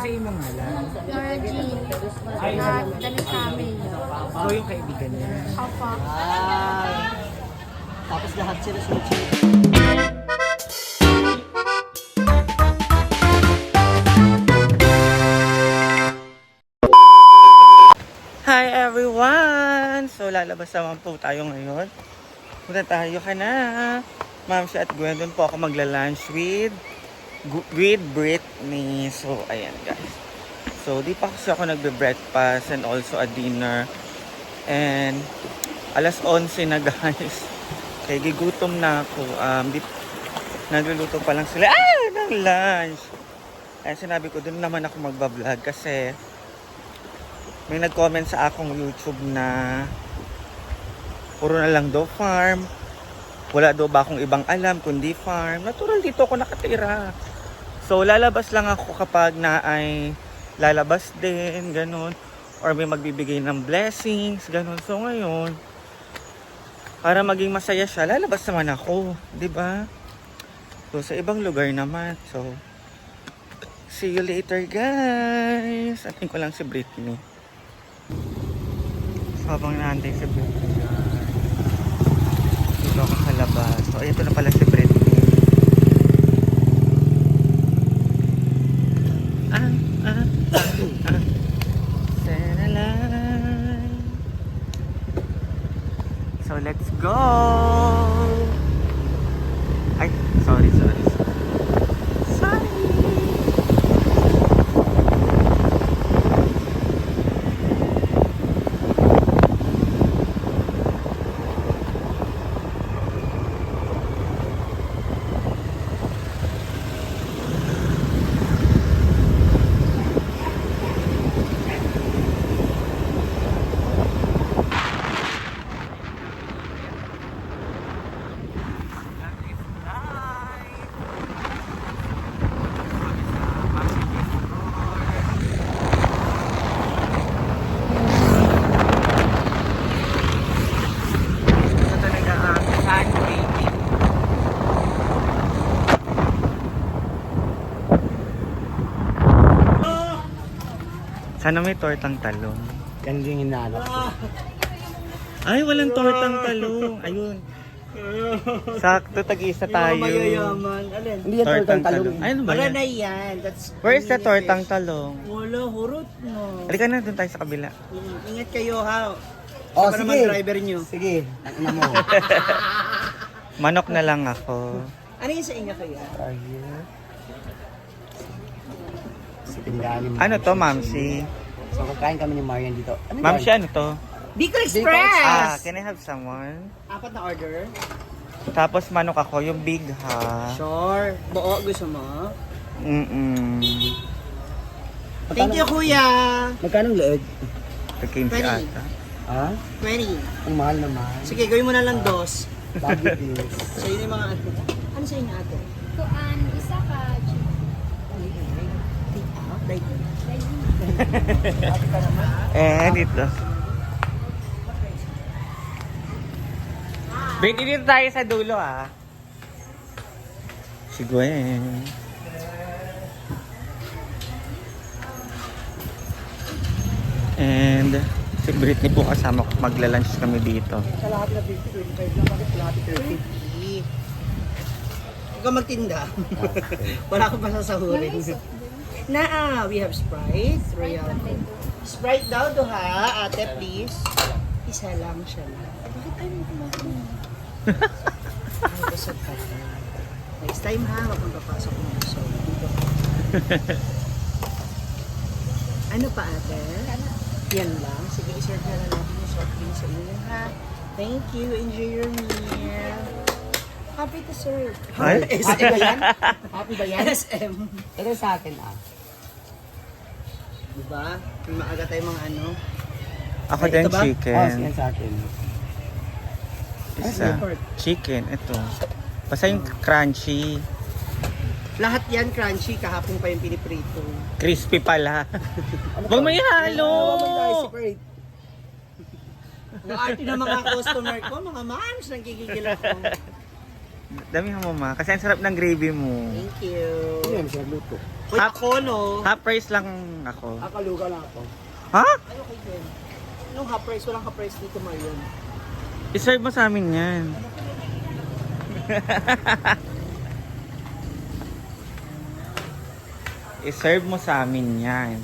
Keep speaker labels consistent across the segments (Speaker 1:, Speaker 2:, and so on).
Speaker 1: kayo mga ngalan?
Speaker 2: Laura Jean.
Speaker 1: Ay,
Speaker 2: Dali sa amin.
Speaker 1: ikaw yung kaibigan niya.
Speaker 2: Opo.
Speaker 3: Tapos lahat sila sunod.
Speaker 4: Hi everyone! So lalabas naman po tayo ngayon. Punta tayo ka na. Ma'am siya at Gwen, doon po ako magla-lunch with Britney. So ayan guys. So di pa kasi ako nagbe-breakfast and also a dinner. And alas 11 na guys. Kaya gigutom na ako. Nagluluto pa lang sila ng lunch. Kaya sinabi ko doon naman ako magbablog kasi may nag-comment sa akong YouTube na puro na lang daw farm. Wala daw ba akong ibang alam kundi farm. Natural dito ako nakatira. So lalabas lang ako kapag na ay lalabas din, ganun. Or may magbibigay ng blessings, ganun. So ngayon, para maging masaya siya, lalabas naman ako. 'Di ba? So sa ibang lugar naman. So see you later guys. Atin ko lang si Britney. Habang naantay si Britney dito ako sa labas. So ito na pala si Britney. Senalay. So let's go. Ay, sorry. Sana may tortang talong.
Speaker 3: Yan yung hinahanap ko.
Speaker 4: Ay, walang tortang talong. Ayun. Sakto, tag-isa tayo.
Speaker 3: Mayayaman. Alin? Hindi yan
Speaker 4: Tortang
Speaker 3: tortang talong.
Speaker 4: talong. Ay, ano ba
Speaker 3: Wala
Speaker 4: yan?
Speaker 3: na yan. That's
Speaker 4: Where is the tortang talong?
Speaker 3: Wala, hurot mo.
Speaker 4: Halika na, dun tayo sa kabila.
Speaker 3: Ingat kayo ha.
Speaker 5: Oh,
Speaker 3: Para
Speaker 5: sige.
Speaker 3: naman driver nyo.
Speaker 5: Sige, takina mo.
Speaker 4: Manok na lang ako.
Speaker 3: Ano yung sa inyo kaya?
Speaker 5: Sa tindahan ni
Speaker 4: Ano to, Mamsi?
Speaker 5: So, kakain kami ni Marian dito. Ano
Speaker 4: Mamsi,
Speaker 5: yan?
Speaker 4: ano to?
Speaker 3: Bicol
Speaker 4: Ah,
Speaker 3: Express!
Speaker 4: can I have someone?
Speaker 3: Apat na order?
Speaker 4: Tapos manok ako, yung big ha.
Speaker 3: Sure. Buo, gusto mo? Thank you, kuya!
Speaker 5: Magkano leeg?
Speaker 4: Pagkain si
Speaker 3: Pwede.
Speaker 4: ata.
Speaker 5: Ha?
Speaker 3: 20.
Speaker 5: Ang mahal naman.
Speaker 3: Sige, gawin mo na lang dos.
Speaker 5: Bagay this.
Speaker 3: So, yun yung mga ano. Ano sa inyo ate?
Speaker 2: Tuan, isa ka.
Speaker 3: Take out, like
Speaker 4: Dito. Britney, dito tayo sa dulo Si Gwen. And si Britney po kasama ko. Magla-lunch kami dito.
Speaker 3: sa lahat na 50, 25 lang. Bakit lahat 30? Huwag ka magtinda. Wala akong masasahurin. We have Sprite, Royal. Sprite daw, duha. Ate, please. Isa lang siya. Bakit tayo may kumakuha? Ay, busog ka. Next time ha, huwag kang papasok mo. So, dito. Ano pa ate? Yan lang. Sige, iserve na lang natin yung soft drink sa inyo ha. Thank you. Enjoy your meal. Happy to serve.
Speaker 4: Ay?
Speaker 3: SM ba yan?
Speaker 5: Happy ba yan?
Speaker 3: SM.
Speaker 5: Ito sa akin
Speaker 3: Diba? May maaga tayong mga ano.
Speaker 4: Ako
Speaker 3: Ay,
Speaker 4: din
Speaker 3: ito ba?
Speaker 5: Oh,
Speaker 4: chicken.
Speaker 5: yan sa akin.
Speaker 4: Isa. Chicken, ito. Basta yung crunchy.
Speaker 3: Lahat yan crunchy, kahapon pa yung piniprito.
Speaker 4: Crispy pala. Huwag mo ihalo!
Speaker 5: Separate.
Speaker 3: Ang arte ng mga customer ko, mga moms, nagkikigil ako.
Speaker 4: Damihan mo ma. Kasi ang sarap ng gravy mo.
Speaker 3: Thank you.
Speaker 5: Ano yan siya, luto?
Speaker 3: Uy, ako, no?
Speaker 4: Half price lang ako.
Speaker 5: Akaluga lang ako.
Speaker 4: Ha?
Speaker 3: Ano kay Jen? Anong half price? Walang half price dito, Marian.
Speaker 4: I-serve mo sa amin yan. I-serve mo sa amin yan.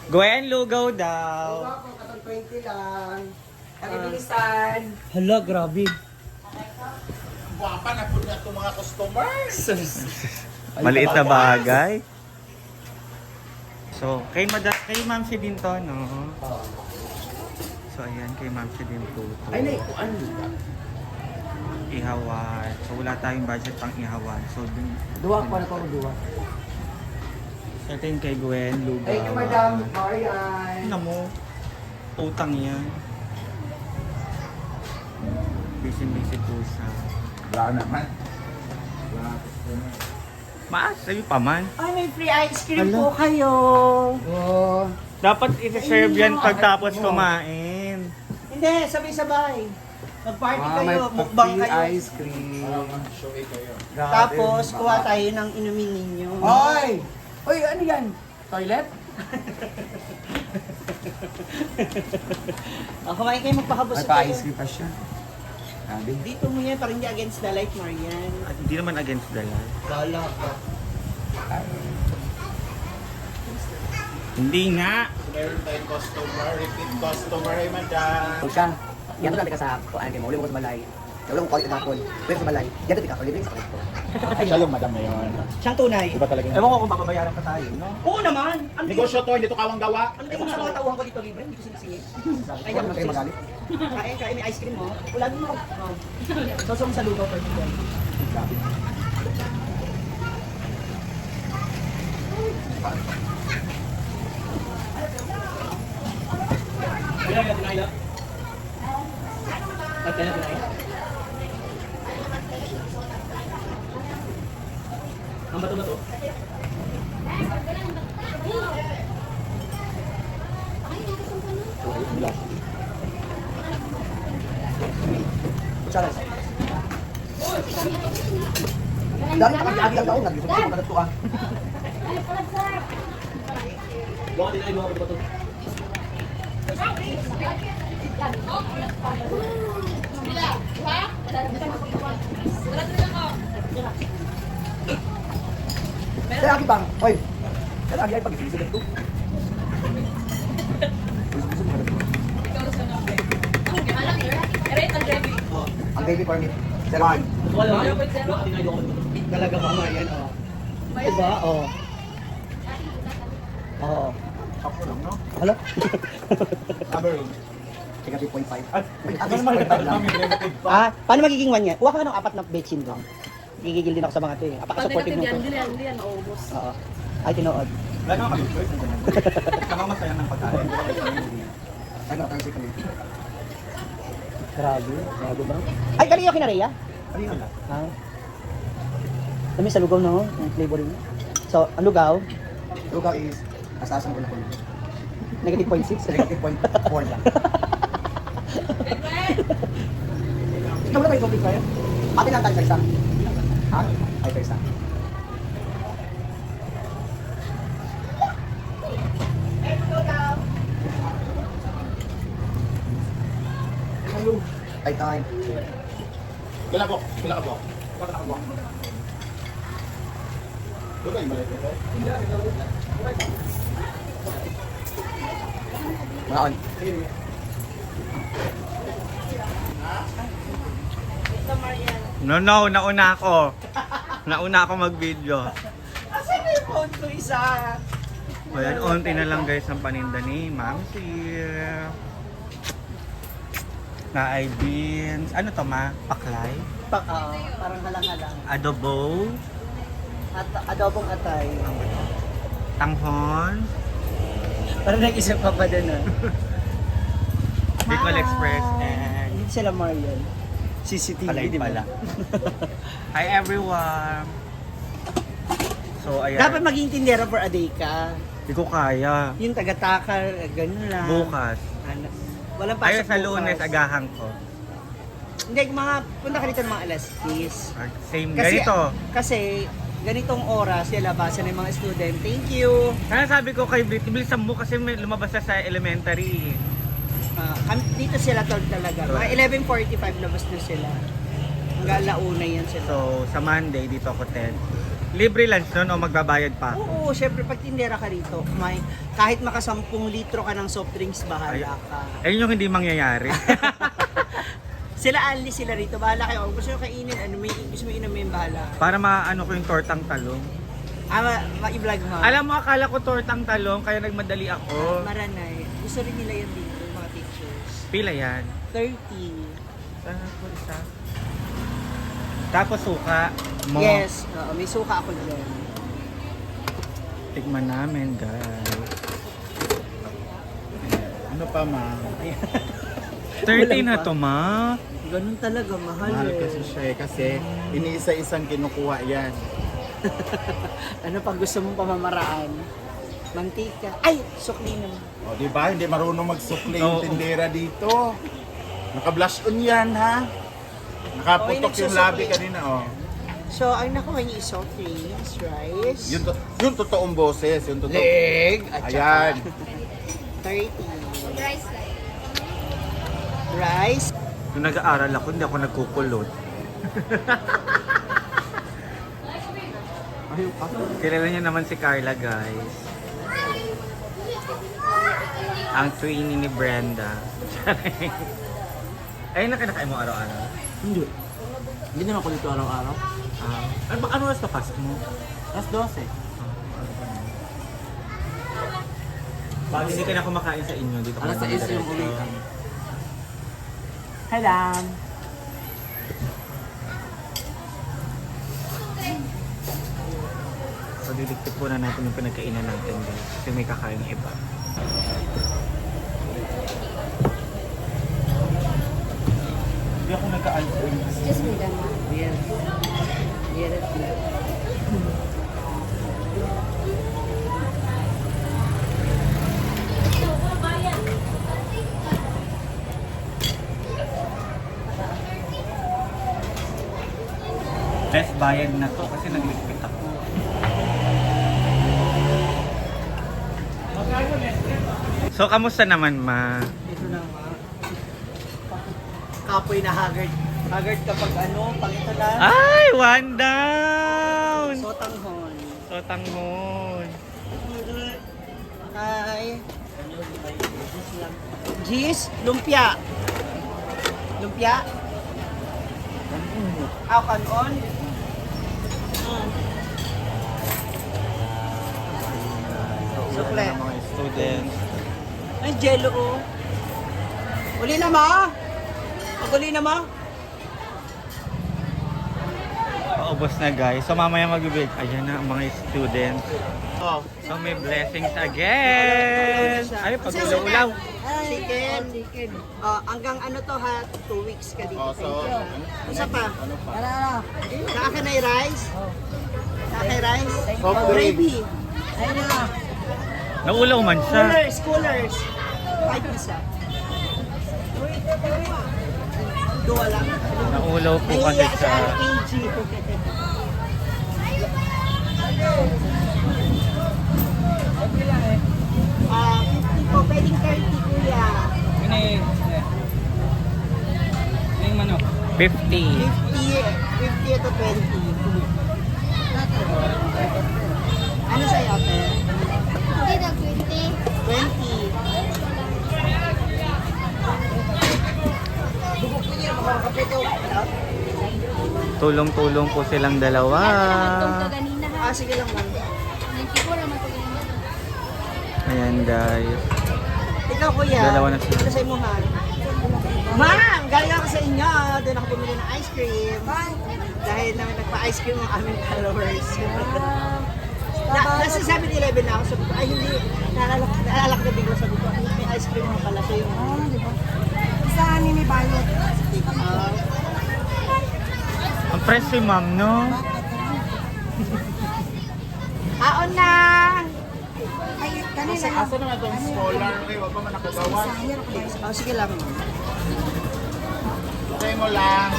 Speaker 4: Gwen, lugaw daw.
Speaker 5: Ako, katang 20 lang. Pag-ibilisan.
Speaker 3: Hala, grabe.
Speaker 1: Guwapa na po na itong mga customers.
Speaker 4: Maliit na bagay. So, kay Ma'am si din to, no? So, ayan, kay Ma'am si din po to.
Speaker 5: Ay, naikuan.
Speaker 4: Ihawan. So, wala tayong budget pang ihawan. So, dun,
Speaker 5: Duwa ko na ko, duwa.
Speaker 4: ito yung kay Gwen, lugaw.
Speaker 5: Thank you, Madam Marian.
Speaker 4: Ano mo? Utang yan. Busy po siya.
Speaker 1: Wala naman.
Speaker 4: Maas, sa'yo pa man.
Speaker 3: Ay, may free ice cream
Speaker 4: Hala.
Speaker 3: po kayo.
Speaker 5: Oh.
Speaker 4: Dapat i-serve yan
Speaker 3: Ay,
Speaker 4: pagtapos
Speaker 5: mo.
Speaker 4: kumain.
Speaker 3: Hindi, sabay-sabay. Mag-party
Speaker 5: Ah, may
Speaker 3: kayo, mukbang
Speaker 5: free
Speaker 3: kayo.
Speaker 5: ice cream.
Speaker 1: Show it kayo.
Speaker 5: Grabe.
Speaker 3: Tapos, kuha tayo ng inumin ninyo.
Speaker 5: Oy! Oy, ano yan? Toilet?
Speaker 3: Kumain kayo, magpahabos
Speaker 5: May
Speaker 3: kayo.
Speaker 5: pa-ice cream pa siya. Grabe.
Speaker 3: Dito mo yan, parang hindi against the light, Marian.
Speaker 4: At hindi naman against the law.
Speaker 3: Gala ka.
Speaker 4: Hindi nga.
Speaker 1: Meron tayong customer, repeat customer ay madam.
Speaker 5: Kung siya, yan ka sa kuan mo, uli mo ko sa balay. Wala mo kulit na hapon. Pwede sa balay. Yan ka ka, libre sa kulit ko.
Speaker 1: Siya yung madam na yun.
Speaker 3: Siyang tunay.
Speaker 1: Diba talaga yun?
Speaker 5: Ewan ko kung babayaran pa tayo, no?
Speaker 3: Oo naman. Ano
Speaker 1: Negosyo to, hindi to kawang gawa.
Speaker 3: Ano tingin mo sa mga tauhan ko dito, libre? Hindi ko sinisingit. Ay,
Speaker 5: Huwag naman kayo magalit.
Speaker 3: Kain, may ice cream mo. Wala din mo. Sosong sa lugaw, pwede yan.
Speaker 5: Grabe.
Speaker 3: Ang bato-bato.
Speaker 5: Kutsara. Dami ka kami ang taon, nag-isip ko magkatuto ah. Kaya lagi bang, oy. Kaya lagi ay pag-isip ko. Ang daily permit. 01.
Speaker 3: Talaga ba, Marian? Oh. Diba? Oh. Oo.
Speaker 5: Ako lang, no?
Speaker 3: Hala?
Speaker 5: Kaya 3.5.
Speaker 3: Paano magiging 1 yan? Kuha ka ng 4 na betchin doon. Gigigil din ako sa mga ito eh. Apaka-supportive mo ito. Oo. Ay, tinood.
Speaker 4: Wala naman kami choice. Kama masaya ng pagkain.
Speaker 5: Ano ang secret?
Speaker 3: Grabe. Grabe ba? Ay, kaliyo kinareya?
Speaker 4: Ano yun lang?
Speaker 3: Ha? Kami sa lugaw no? Ang flavoring. So, ang lugaw,
Speaker 5: Lugaw is, asasan ko na ko.
Speaker 3: negative 0.6.
Speaker 5: Negative 0.4 lang. Ikaw na kayo topic kayo? Pati lang tayo sa isa. Ha? Ay, sa isa. Hello. Ay, time.
Speaker 1: Kailan po? Kailan po? Doon kayo maliit ito.
Speaker 5: Mga on.
Speaker 4: No, nauna ako. Nauna ako mag-video.
Speaker 3: Asan na yung phone ko isa?
Speaker 4: Ayan, onti na lang guys ang paninda ni Ma'am Sir. Na ay beans. Ano to ma? Paklay?
Speaker 3: Parang halang-halang.
Speaker 4: Adobo?
Speaker 3: At adobong atay.
Speaker 4: Tanghon?
Speaker 3: Parang nag-isip pa pa din ah.
Speaker 4: Bicol Express and
Speaker 3: Hindi sila Marian. CCTV,
Speaker 4: Palay
Speaker 3: di ba?
Speaker 4: pala. Hi everyone! So ayan.
Speaker 3: Dapat maging tindera for a day ka.
Speaker 4: Hindi ko kaya.
Speaker 3: Yung taga-takal, ganun lang.
Speaker 4: Bukas.
Speaker 3: Ano, walang pasok
Speaker 4: Ayaw sa Lunes,
Speaker 3: bukas.
Speaker 4: agahan ko.
Speaker 3: Hindi, punta ka dito ng mga alas 10.
Speaker 4: Same
Speaker 3: Kasi,
Speaker 4: ganito.
Speaker 3: kasi ganitong oras, labasan ng mga student. Thank you!
Speaker 4: Kaya sabi ko kay Brit, bilisan mo kasi may lumabas na sa elementary.
Speaker 3: Dito sila talaga. Mga 11:45 labas na sila. Hanggang launa yan sila.
Speaker 4: So, sa Monday, dito ako 10. Libre lunch nun o magbabayad pa?
Speaker 3: Oo, syempre pag tindera ka rito, kahit maka 10 litro ka ng soft drinks, bahala ka.
Speaker 4: Ayun yung hindi mangyayari.
Speaker 3: Sila only sila rito, bahala kayo. Kung gusto nyo kainin, gusto mo inumin, bahala.
Speaker 4: Para maano ko yung tortang talong.
Speaker 3: Ma-i-vlog mo.
Speaker 4: Alam mo, akala ko tortang talong, kaya nagmadali ako.
Speaker 3: Maranay. Gusto rin nila yan dito, yung mga teachers.
Speaker 4: Pila yan?
Speaker 3: 30.
Speaker 4: Sana po isa. Tapos suka mo.
Speaker 3: Yes, may suka ako doon.
Speaker 4: Tikman namin, guys.
Speaker 1: Ano pa, ma'am?
Speaker 4: 30 na to, ma.
Speaker 3: Ganun talaga, mahal,
Speaker 1: Mahal
Speaker 3: eh.
Speaker 1: kasi siya eh, kasi iniisa-isang kinukuha yan.
Speaker 3: Ano pag gusto mong pamamaraan? Mantika. Ay, sukli naman.
Speaker 1: O, di ba? Hindi marunong magsukli
Speaker 4: Oo.
Speaker 1: yung tindera dito. Naka-blush on yan, ha? Nakaputok yung labi kanina, oh.
Speaker 3: So, ang nakuha niyo is soft drinks, rice.
Speaker 1: Yung totoong boses, yung totoong...
Speaker 3: Leg. At
Speaker 1: Ayan.
Speaker 3: 30.
Speaker 2: Rice lang.
Speaker 3: Rice.
Speaker 4: Nung nag-aaral ako, hindi ako nagkukulot. Kilala niya naman si Carla, guys. Ang trainee ni Brenda. Ay, nakinakain mo araw-araw?
Speaker 5: Hindi. Hindi naman ako dito araw-araw.
Speaker 4: Ano oras na pasok mo?
Speaker 5: Alas 12.
Speaker 4: Bakit hindi ka na kumakain sa inyo dito?
Speaker 5: Alas 6 yung uwi.
Speaker 3: Hello.
Speaker 4: So, didiktik po na natin yung pinagkainan natin, guys. Kasi may kakain iba. Hindi ako nagka-answer.
Speaker 2: Just me lang.
Speaker 3: Yes. Yes.
Speaker 4: Less bayad na to kasi nagligpit ako. So, kamusta naman, ma?
Speaker 3: Dito na nga. Kapoy na haggard. Haggard kapag pag ito na.
Speaker 4: Ay, one down!
Speaker 3: Sotanghon.
Speaker 4: Sotanghon.
Speaker 3: Hi. Gis, lumpia. Lumpia. Kanon. Sukle.
Speaker 4: Mga students.
Speaker 3: Ay, jello oh. Uli na ma. Uli na ma.
Speaker 4: Paubos na, guys. So, mamaya magbibig. Ayan na ang mga students.
Speaker 1: Oh.
Speaker 4: So, may blessings again. Ay, pag-ulaw.
Speaker 3: Chicken. Hanggang to ha, 2 weeks ka dito.
Speaker 1: Oh, so,
Speaker 3: Isa pa.
Speaker 1: ano pa?
Speaker 3: Kaka na rice. Kaka rice.
Speaker 1: Soft drink.
Speaker 3: Gravy.
Speaker 4: Naulaw man siya.
Speaker 3: Coolers. 5 isa. Dua lang.
Speaker 4: Naulaw po kasi
Speaker 3: Nahiya siya
Speaker 4: sa...
Speaker 3: ang KG. 50 po, pwedeng 30 kuya.
Speaker 4: 50.
Speaker 3: 50 to 20. Ano sa'yo, ate?
Speaker 2: Hindi na 20.
Speaker 3: 20.
Speaker 4: Tulong-tulong po silang dalawa.
Speaker 2: Itong kaganina ha.
Speaker 3: Sige lang ma'am.
Speaker 2: 94 naman ito yun.
Speaker 4: Ayan, guys.
Speaker 3: Ikaw kuya.
Speaker 4: Dalawa na sila.
Speaker 3: Ano sa'yo mo ma'am? Ma'am, galing ako sa inyo. Doon ako bumili ng ice cream. Dahil naman nagpa-ice cream ang aming followers. Nasa 7-Eleven na ako. Sabi ko, ay hindi. Naalala ko na bigla. Sabi ko, ay may ice cream mo pala. So yung... Isa ni Bayot.
Speaker 4: Ang fresh si ma'am, no?
Speaker 3: Aon na!
Speaker 1: Asa naman itong scholar? Okay, wag pa man nakagawa.
Speaker 3: Oh, sige lang.
Speaker 1: Okay mo lang.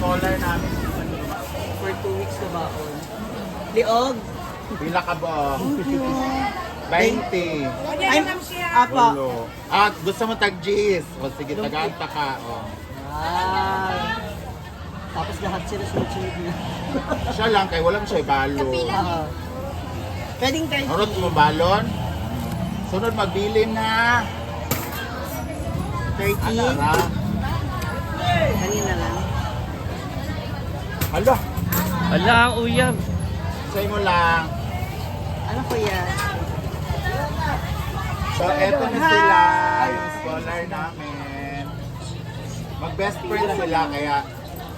Speaker 1: scholar namin.
Speaker 3: For 2 weeks na baon. Liog.
Speaker 1: Pila ka ba? 20.
Speaker 3: Ay, apa.
Speaker 1: Ulo. At gusto mo tag-G's. O sige, tagaanta ka. O.
Speaker 3: Ay. Tapos lahat sila sunod-sunod na.
Speaker 1: Siya lang, kay walang siya balo.
Speaker 3: Pwedeng 30.
Speaker 1: Arot mo balon. Sunod magbilin na.
Speaker 3: 30.
Speaker 1: Ara.
Speaker 3: Kanina lang.
Speaker 1: Hala,
Speaker 4: Ala, ang uyab.
Speaker 1: say mo lang.
Speaker 3: Ano ko yan?
Speaker 1: So, eto na sila, yung scholar namin. Mag-best friends sila, kaya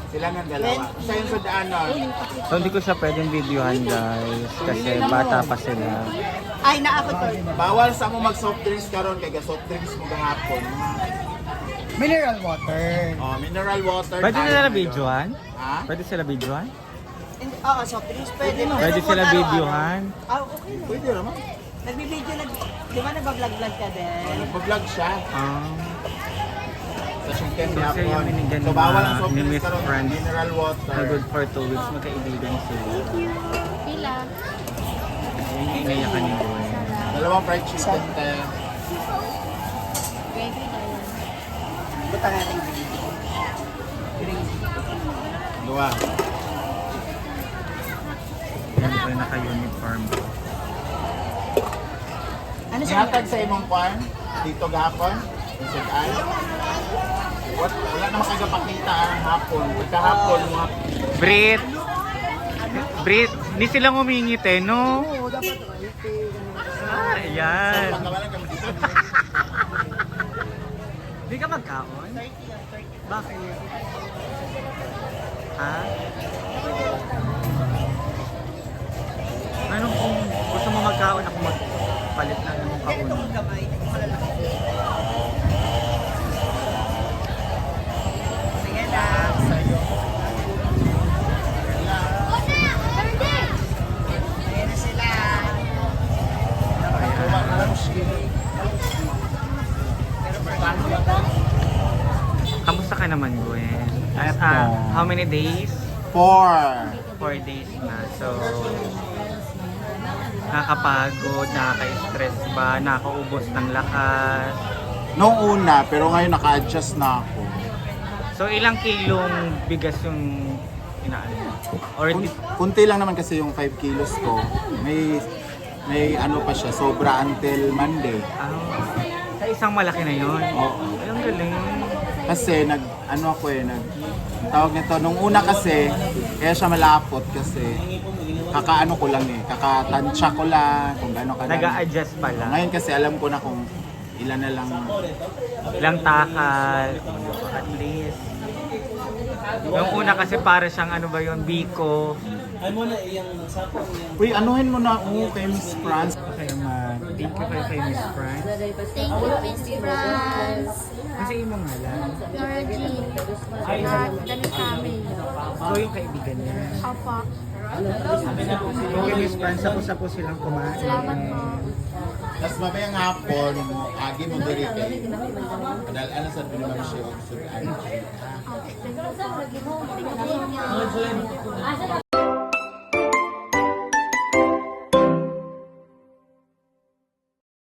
Speaker 1: sila ng dalawa. Sa yung sa daanon.
Speaker 4: So, hindi ko siya pwedeng videohan, guys. Kasi bata pa sila.
Speaker 3: Ay, na ako to.
Speaker 1: Bawal sa mo mag-soft drinks karon kaya soft drinks mo gahapon.
Speaker 3: Mineral water.
Speaker 1: Oh, mineral water.
Speaker 4: Pwede
Speaker 1: tayo
Speaker 4: sila
Speaker 1: ngayon.
Speaker 4: videohan?
Speaker 1: Ha?
Speaker 4: Pwede sila videohan?
Speaker 3: Oo, soft drinks pwede.
Speaker 4: Pwede
Speaker 3: Pero
Speaker 4: sila
Speaker 3: kung
Speaker 4: videohan?
Speaker 3: araw-araw. Ah, okay lang.
Speaker 1: Pwede naman.
Speaker 3: Nagbibideo, di ba nagbablog-vlog ka din?
Speaker 1: Nagpa-vlog siya. Sa Shinken
Speaker 4: So,
Speaker 1: hapon.
Speaker 4: yung binigyan
Speaker 1: So, bawal ang
Speaker 4: ni
Speaker 1: soft drinks
Speaker 4: Miss
Speaker 1: karon.
Speaker 4: Friends.
Speaker 1: Mineral water.
Speaker 4: So, good for 2 weeks. Magkaibigan sila.
Speaker 2: Pila.
Speaker 4: Yung iniyakan ni Boy.
Speaker 1: Dalawang fried chicken tayo.
Speaker 2: Ready na yun.
Speaker 3: Buta nga natin video.
Speaker 1: Dua.
Speaker 4: Siyempre, naka-uniform ko.
Speaker 3: Ano siya?
Speaker 1: Nihatag sa imong kwan dito gahapon. Sa ay. Wala naman kagapakita ang hapon. Pagkahapon mga
Speaker 4: Brit! Brit! Hindi silang umingit eh, no?
Speaker 3: Oo, dapat
Speaker 4: Ah, ayan.
Speaker 1: pagkawalan kami dito.
Speaker 4: Hindi ka magkaon? Bakit? Ha? Anong kung gusto mo magkaon, ako magpalit na ng
Speaker 3: Kaya
Speaker 4: kaon.
Speaker 3: itong kamay, malalaki. Sige na. Ayan na sila.
Speaker 4: Kamusta ka naman, Gwen?
Speaker 1: Eto.
Speaker 4: How many days?
Speaker 1: 4.
Speaker 4: 4 days na. So, nakakapagod, nakaka-stress ba, nakakaubos ng lakas.
Speaker 1: Noong una, pero ngayon naka-adjust na ako.
Speaker 4: So, ilang kilong bigas yung inaano? Or di,
Speaker 1: Kunti lang naman kasi yung 5 kilos ko. May ano pa siya, sobra until Monday.
Speaker 4: sa isang malaki na yun?
Speaker 1: Oo.
Speaker 4: Ay, ang galing.
Speaker 1: Kasi tawag nito, nung una kasi, kaya siya malapot kasi kakaano ko lang kakatansya ko lang, kung gaano ka
Speaker 4: Nag-a-adjust pala.
Speaker 1: Ngayon kasi alam ko na kung ilan na lang.
Speaker 4: Ilang takal. At least. Yung una kasi para siyang ano ba yun, biko.
Speaker 1: Uy, anuhin mo na ako kay Miss France.
Speaker 4: Okay, thank you kay Miss France.
Speaker 2: Thank you, Miss France.
Speaker 4: Kasi imong ngalan.
Speaker 2: Nora Jean. At Dani Family.
Speaker 4: So yung kaibigan niya.
Speaker 2: Opo.
Speaker 4: Okay, Miss France, sapo silang kumain.
Speaker 2: Salamat po.
Speaker 1: Tapos mamayang hapon, agi mo diri kay kadal ano sa Pilipinas siya o sudan.
Speaker 2: Okay. Thank you.